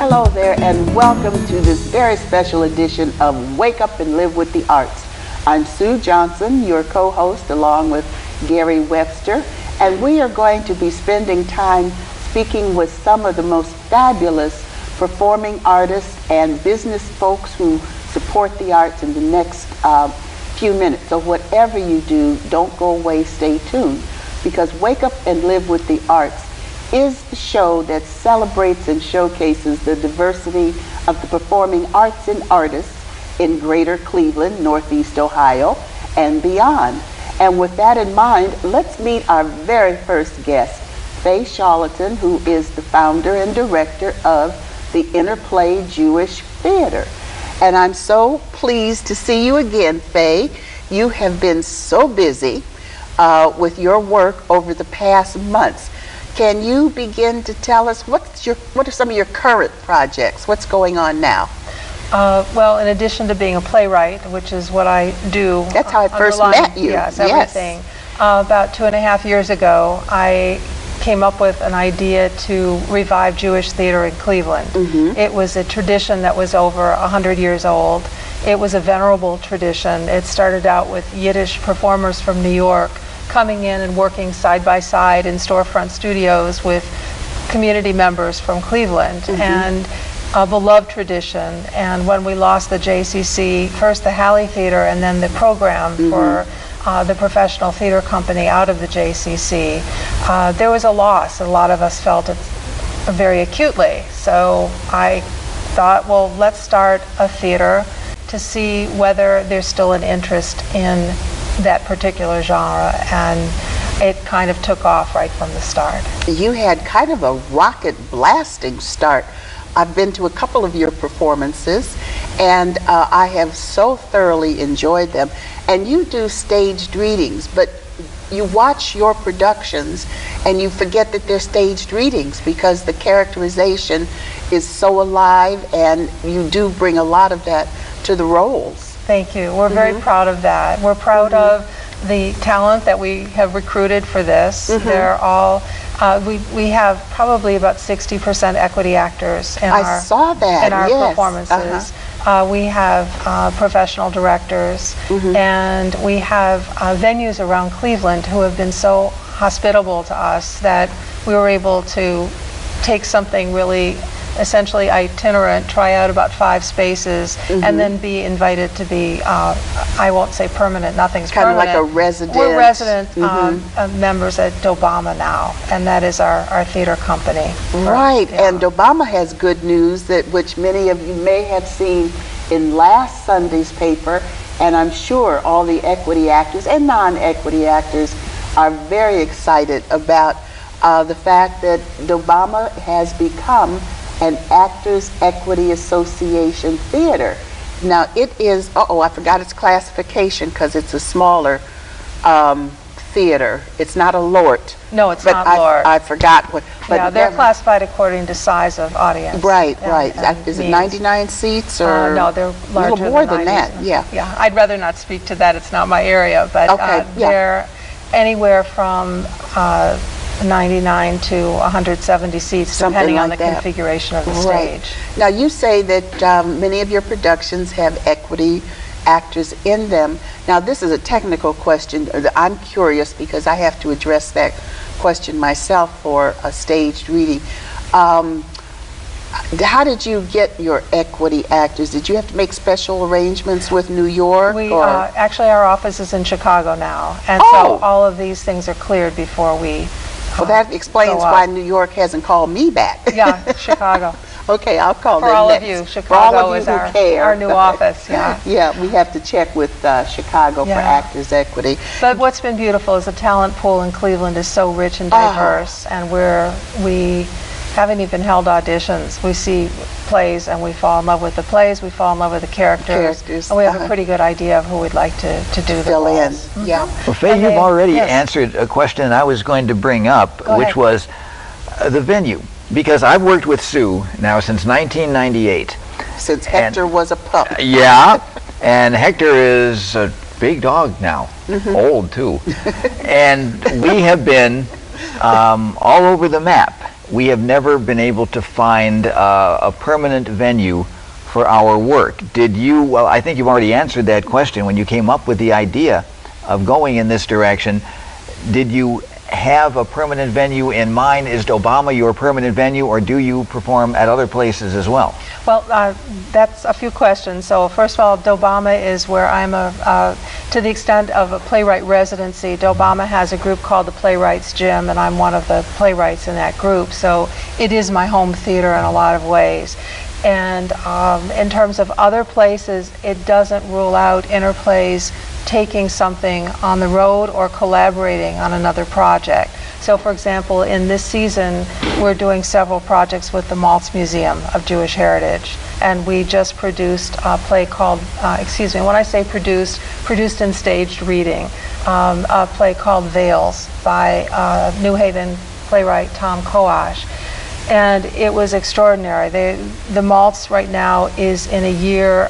Hello there, and welcome to this very special edition of Wake Up and Live with the Arts. I'm Sue Johnson, your co-host, along with Gary Webster, and we are going to be spending time speaking with some of the most fabulous performing artists and business folks who support the arts in the next few minutes. So whatever you do, don't go away, stay tuned, because Wake Up and Live with the Arts is the show that celebrates and showcases the diversity of the performing arts and artists in Greater Cleveland, Northeast Ohio, and beyond. And with that in mind, let's meet our very first guest, Faye Sholiton, who is the founder and director of the INTERPLAY Jewish Theater. And I'm so pleased to see you again, Faye. You have been so busy with your work over the past months. Can you begin to tell us what are some of your current projects? What's going on now? Well, in addition to being a playwright, which is what I do. That's how I first met you. Yes, everything. About 2.5 years ago, I came up with an idea to revive Jewish theater in Cleveland. It was a tradition that was over 100 years old. It was a venerable tradition. It started out with Yiddish performers from New York coming in and working side by side in storefront studios with community members from Cleveland, and a beloved tradition. And when we lost the JCC, first the Halley Theater and then the program for the professional theater company out of the JCC, there was a loss. A lot of us felt it very acutely. So I thought, well, let's start a theater to see whether there's still an interest in that particular genre, and it kind of took off right from the start. You had kind of a rocket blasting start. I've been to a couple of your performances, and I have so thoroughly enjoyed them. And you do staged readings, but you watch your productions and you forget that they're staged readings because the characterization is so alive, and you do bring a lot of that to the roles. Thank you. We're very proud of that. We're proud of the talent that we have recruited for this. They're all, we have probably about 60% equity actors in I saw that. in our Yes. performances. We have professional directors, and we have venues around Cleveland who have been so hospitable to us that we were able to take something really essentially itinerant, try out about 5 spaces, and then be invited to be, I won't say permanent, nothing's kind permanent. of like a resident. We're resident members at Dobama now, and that is our theater company. Right, and Obama has good news, that which many of you may have seen in last Sunday's paper, and I'm sure all the equity actors and non-equity actors are very excited about the fact that Dobama has become an Actors Equity Association theater. Now it is, I forgot its classification because it's a smaller theater. It's not a LORT. No, it's not LORT. I forgot what. But yeah, they're classified according to size of audience. Right, right. Is it 99 seats or? No, they're larger, a little more than that. Yeah. Yeah, I'd rather not speak to that. It's not my area, but they're anywhere from 99 to 170 seats, depending on the configuration of the stage. Now you say that many of your productions have equity actors in them. Now this is a technical question. I'm curious because I have to address that question myself for a staged reading. How did you get your equity actors? Did you have to make special arrangements with New York? We actually, our office is in Chicago now, and so all of these things are cleared before we. Well, that explains why New York hasn't called me back. Yeah, Chicago. Okay, I'll call them for all next. of you. Chicago is our new office. Yeah. Yeah, we have to check with Chicago for Actors Equity. But what's been beautiful is the talent pool in Cleveland is so rich and diverse, and we haven't even held auditions. We see plays and we fall in love with the plays, we fall in love with the characters, and we have a pretty good idea of who we'd like to do the fill in. Yeah. Well, Faye, you've already answered a question I was going to bring up, which was the venue. Because I've worked with Sue now since 1998. Since Hector was a pup. Yeah, and Hector is a big dog now, old too. And we have been all over the map we have never been able to find a permanent venue for our work. Did you, well, I think you've already answered that question when you came up with the idea of going in this direction. Did you have a permanent venue in mind? Is Dobama your permanent venue, or do you perform at other places as well? Well, that's a few questions. So first of all, Dobama is where I'm to the extent of a playwright residency. Dobama has a group called the Playwrights Gym, and I'm one of the playwrights in that group. So it is my home theater in a lot of ways. And in terms of other places, it doesn't rule out Interplay's taking something on the road or collaborating on another project. So for example, in this season, we're doing several projects with the Maltz Museum of Jewish Heritage. And we just produced a play called, excuse me, when I say produced in staged reading, a play called Veils by New Haven playwright Tom Koash. And it was extraordinary. The Maltz right now is in a year,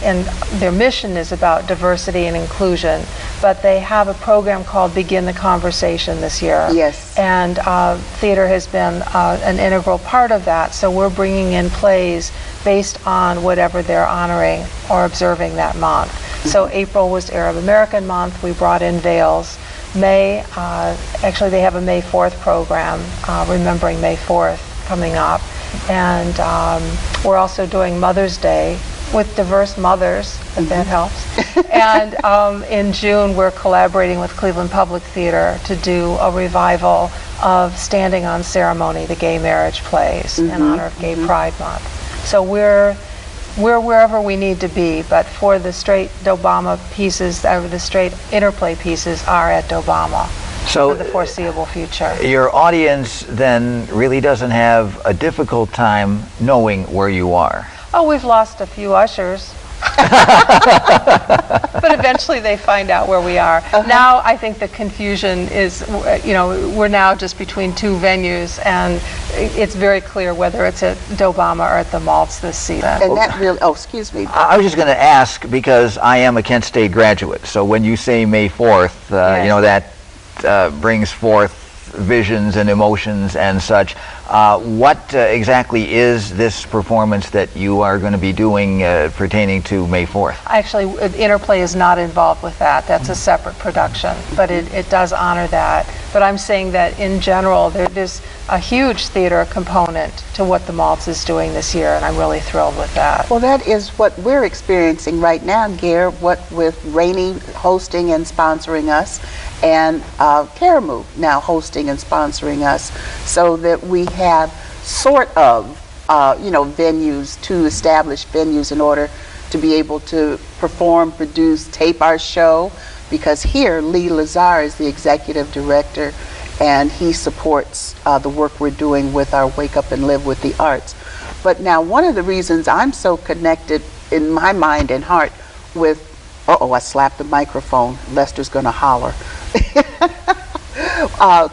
and their mission is about diversity and inclusion, but they have a program called Begin the Conversation this year. Yes. And theater has been an integral part of that, so we're bringing in plays based on whatever they're honoring or observing that month. So April was Arab American Month. We brought in Veils. May, actually they have a May 4th program, remembering May 4th. Coming up, and we're also doing Mother's Day with diverse mothers, if that helps. And in June, we're collaborating with Cleveland Public Theater to do a revival of Standing on Ceremony, the gay marriage plays, in honor of Gay Pride Month. So we're wherever we need to be, but for the straight Dobama pieces, the straight Interplay pieces are at Dobama. So for the foreseeable future. Your audience then really doesn't have a difficult time knowing where you are. Oh, we've lost a few ushers. But eventually they find out where we are. Now I think the confusion is, we're now just between two venues, and it's very clear whether it's at Dobama or at the Maltz this season. And that really, oh, excuse me. I was just going to ask, because I am a Kent State graduate, so when you say May 4th, Yes. That brings forth visions and emotions and such. What exactly is this performance that you are going to be doing pertaining to May 4th? Actually, Interplay is not involved with that. That's a separate production, but it does honor that. But I'm saying that in general, there's a huge theater component to what the Maltz is doing this year, and I'm really thrilled with that. Well, that is what we're experiencing right now, Gare, what with Rainey hosting and sponsoring us, and Karamu now hosting and sponsoring us, so that we have sort of, venues, to establish venues in order to be able to perform, produce, tape our show, because here Lee Lazar is the executive director, and he supports the work we're doing with our Wake Up and Live with the Arts. But now one of the reasons I'm so connected in my mind and heart with, I slapped the microphone, Lester's gonna holler,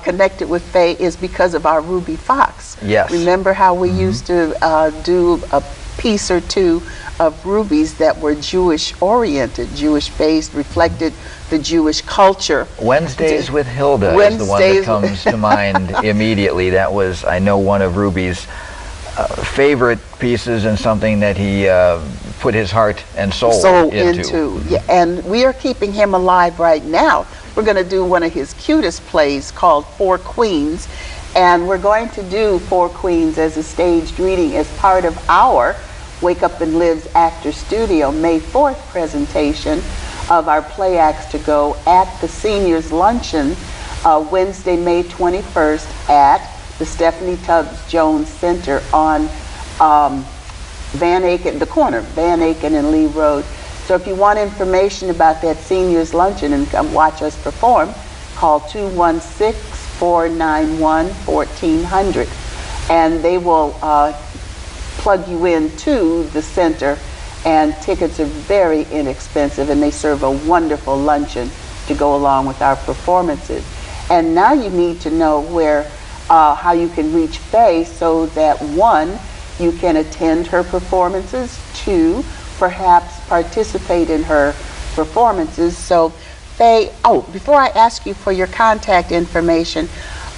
connected with Faye is because of our Ruby Fox. Yes. Remember how we used to do a piece or two of Ruby's that were Jewish oriented, Jewish based, reflected the Jewish culture. Wednesdays with Hilda is the one that comes to mind immediately. That was, I know, one of Ruby's favorite pieces, and something that he put his heart and soul into. Yeah, and we are keeping him alive right now. We're going to do one of his cutest plays called Four Queens, and we're going to do Four Queens as a staged reading as part of our Wake Up and Live's Actor Studio May 4th presentation of our play acts to go at the Seniors Luncheon Wednesday, May 21st at the Stephanie Tubbs Jones Center on Van Aken, the corner, Van Aken and Lee Road. So if you want information about that Seniors Luncheon and come watch us perform, call 216-491-1400, and they will plug you into the center, and tickets are very inexpensive, and they serve a wonderful luncheon to go along with our performances. And now you need to know how you can reach Faye, so that 1, you can attend her performances, 2, perhaps participate in her performances. So Faye, before I ask you for your contact information,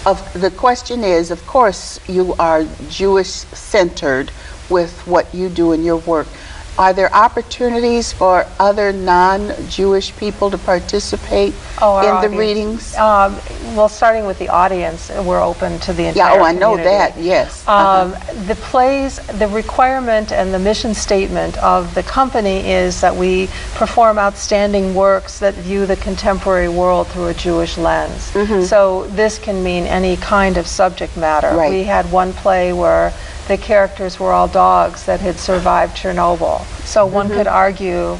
The question is, of course, you are Jewish-centered with what you do in your work. Are there opportunities for other non-Jewish people to participate in the readings? Well, starting with the audience, we're open to the entire I know community. that, yes. The plays, the requirement and the mission statement of the company is that we perform outstanding works that view the contemporary world through a Jewish lens. So this can mean any kind of subject matter. Right. We had one play where the characters were all dogs that had survived Chernobyl. So one could argue,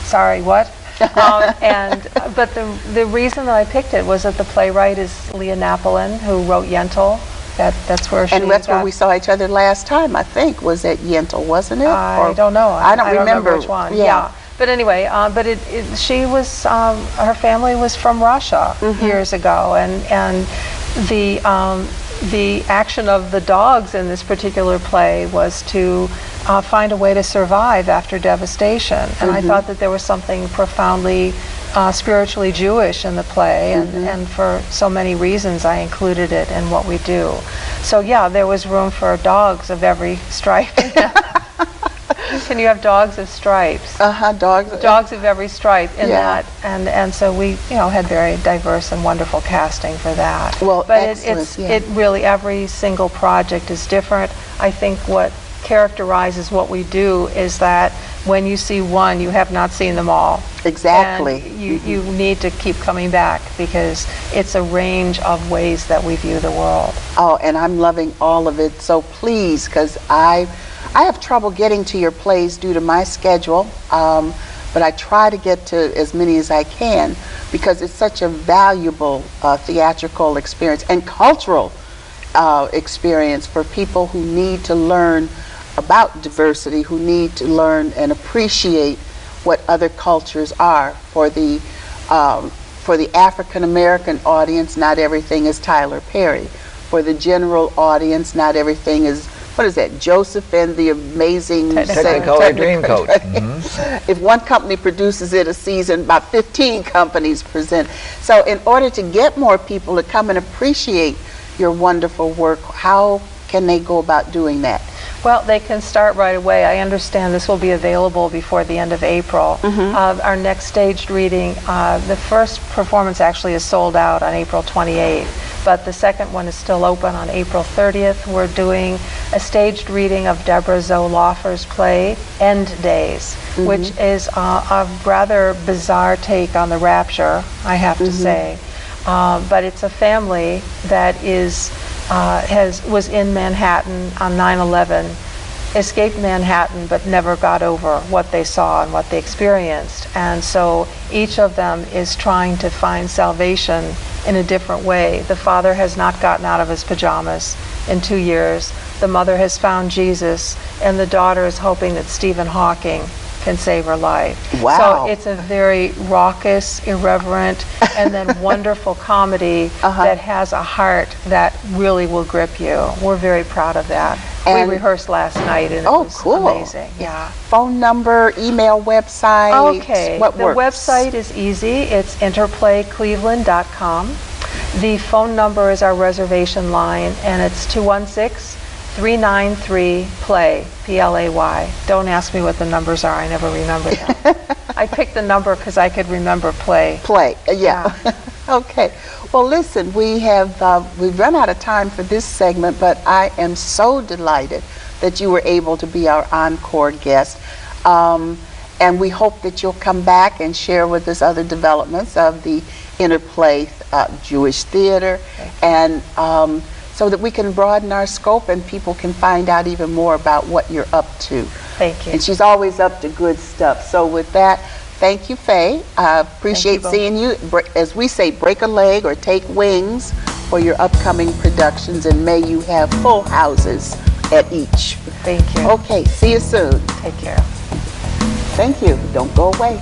sorry, what? But the reason that I picked it was that the playwright is Leah Napolin, who wrote Yentl. That's where she And that's where we saw each other last time, I think, was at Yentl, wasn't it? I don't know. I don't remember which one. Yeah. But anyway, she was, her family was from Russia years ago, and the action of the dogs in this particular play was to find a way to survive after devastation. And I thought that there was something profoundly spiritually Jewish in the play, and for so many reasons I included it in what we do. So yeah, there was room for dogs of every stripe. Can you have dogs of stripes? Dogs of every stripe in that, and so we, had very diverse and wonderful casting for that. Well, but excellent, it really, every single project is different. I think what characterizes what we do is that when you see one, you have not seen them all. Exactly. And you need to keep coming back because it's a range of ways that we view the world. Oh, and I'm loving all of it. So please, because I have trouble getting to your plays due to my schedule, but I try to get to as many as I can because it's such a valuable theatrical experience and cultural experience for people who need to learn about diversity, who need to learn and appreciate what other cultures are. For the African American audience, not everything is Tyler Perry. For the general audience, not everything is, what is that, Joseph and the Amazing Technicolor Dreamcoat. If one company produces it a season, about 15 companies present. So in order to get more people to come and appreciate your wonderful work, how can they go about doing that? Well, they can start right away. I understand this will be available before the end of April. Our next staged reading, the first performance actually is sold out on April 28th, but the second one is still open on April 30th. We're doing a staged reading of Deborah Zoloffer's play, End Days, which is a rather bizarre take on the rapture, I have to say. But it's a family that was in Manhattan on 9/11, escaped Manhattan, but never got over what they saw and what they experienced. And so each of them is trying to find salvation in a different way. The father has not gotten out of his pajamas in 2 years. The mother has found Jesus, and the daughter is hoping that Stephen Hawking can save her life. Wow. So it's a very raucous, irreverent, and then wonderful comedy that has a heart that really will grip you. We're very proud of that. And we rehearsed last night, and it was amazing. Yeah. Phone number, email, website. Okay. What the works? website is easy. It's interplaycleveland.com. The phone number is our reservation line, and it's 216-393-PLAY, P-L-A-Y. Don't ask me what the numbers are. I never remember them. I picked the number because I could remember play. Play, yeah. Okay. Well, listen, we've run out of time for this segment, but I am so delighted that you were able to be our encore guest. And we hope that you'll come back and share with us other developments of the Interplay Jewish Theater, and so that we can broaden our scope and people can find out even more about what you're up to. Thank you. And she's always up to good stuff. So with that, thank you, Faye. I appreciate seeing you. As we say, break a leg or take wings for your upcoming productions, and may you have full houses at each. Thank you. Okay, see you soon. Take care. Thank you. Don't go away.